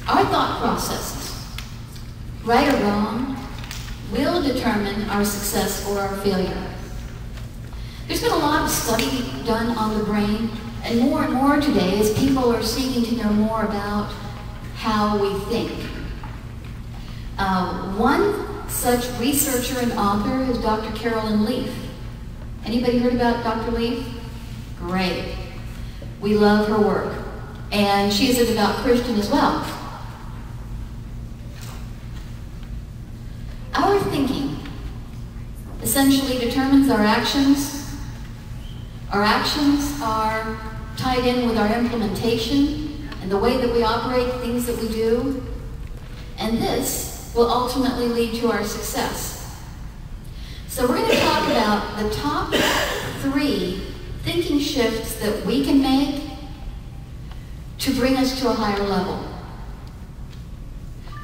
Our thought processes, right or wrong, will determine our success or our failure. There's been a lot of study done on the brain, and more today as people are seeking to know more about how we think. One such researcher and author is Dr. Carolyn Leaf. Anybody heard about Dr. Leaf? Great. We love her work. And she is a devout Christian as well. Our thinking essentially determines our actions. Our actions are tied in with our implementation and the way that we operate, things that we do. And this will ultimately lead to our success. So we're going to talk about the top 3 thinking shifts that we can make to bring us to a higher level.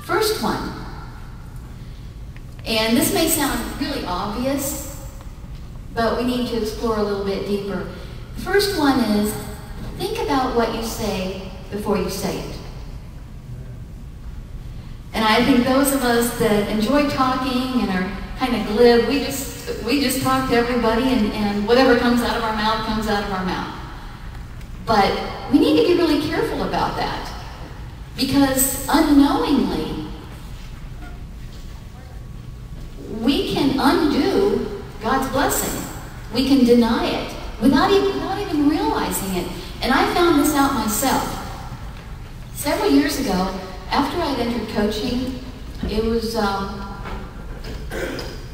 First one, and this may sound really obvious, but we need to explore a little bit deeper. The first one is, think about what you say before you say it. And I think those of us that enjoy talking and are kind of glib, we just talk to everybody, and whatever comes out of our mouth comes out of our mouth. But we need to be really careful about that, because unknowingly, we can undo God's blessing. We can deny it without even realizing it. And I found this out myself. Several years ago, after I had entered coaching, it was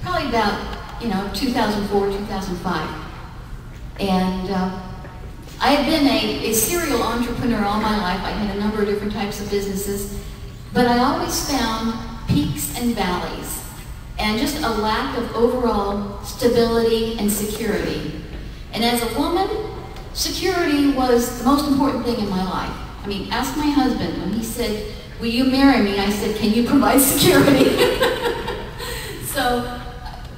probably about 2004, 2005. And I had been a serial entrepreneur all my life. I had a number of different types of businesses, but I always found peaks and valleys and just a lack of overall stability and security. And as a woman, security was the most important thing in my life. I mean, ask my husband. When he said, "Will you marry me?" I said, "Can you provide security?" So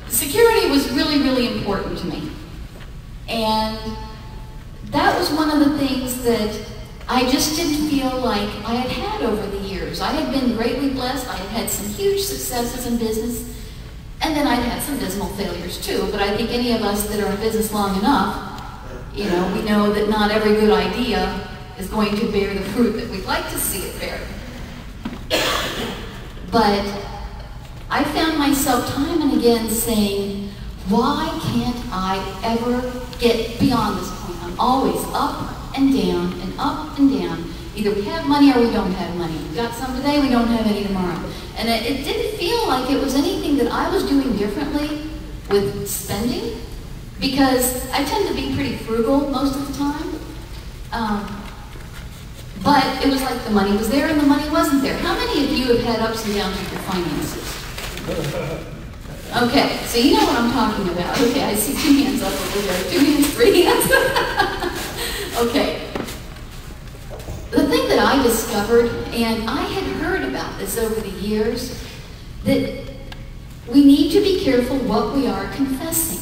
security was really, really important to me. And that was one of the things that I just didn't feel like I had had over the years. I had been greatly blessed. I had had some huge successes in business. And then I'd had some dismal failures too. But I think any of us that are in business long enough, we know that not every good idea is going to bear the fruit that we'd like to see it bear. But I found myself time and again saying, why can't I ever get beyond this point? I'm always up and down and up and down. Either we have money or we don't have money. We've got some today, we don't have any tomorrow. And it didn't feel like it was anything that I was doing differently with spending, because I tend to be pretty frugal most of the time. But it was like the money was there and the money wasn't there. How many of you have had ups and downs with your finances? Okay, so you know what I'm talking about. Okay, I see 2 hands up over there. 2 hands, 3 hands. Okay. The thing that I discovered, and I had heard about this over the years, that we need to be careful what we are confessing.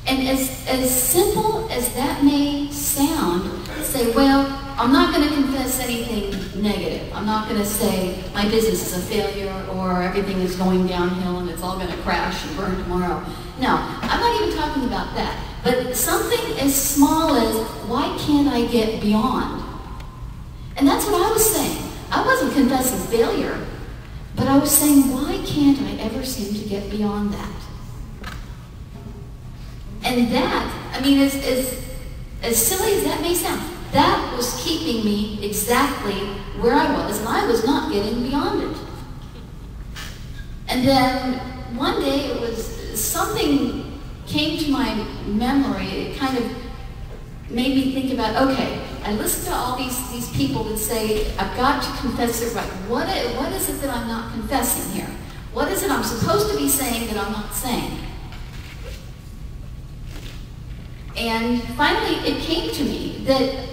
And as simple as that may sound, say, well, I'm not going to confess anything negative. I'm not going to say my business is a failure or everything is going downhill and it's all going to crash and burn tomorrow. No, I'm not even talking about that. But something as small as, why can't I get beyond? And that's what I was saying. I wasn't confessing failure, but I was saying, why can't I ever seem to get beyond that? And that, I mean, as silly as that may sound, that was keeping me exactly where I was, and I was not getting beyond it. And then one day it was, something came to my memory. It kind of made me think about, okay, I listen to all these people that say, I've got to confess it right. What is it that I'm not confessing here? What is it I'm supposed to be saying that I'm not saying? And finally, it came to me that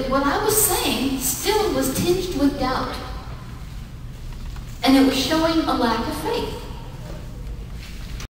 what I was saying still was tinged with doubt. And it was showing a lack of faith.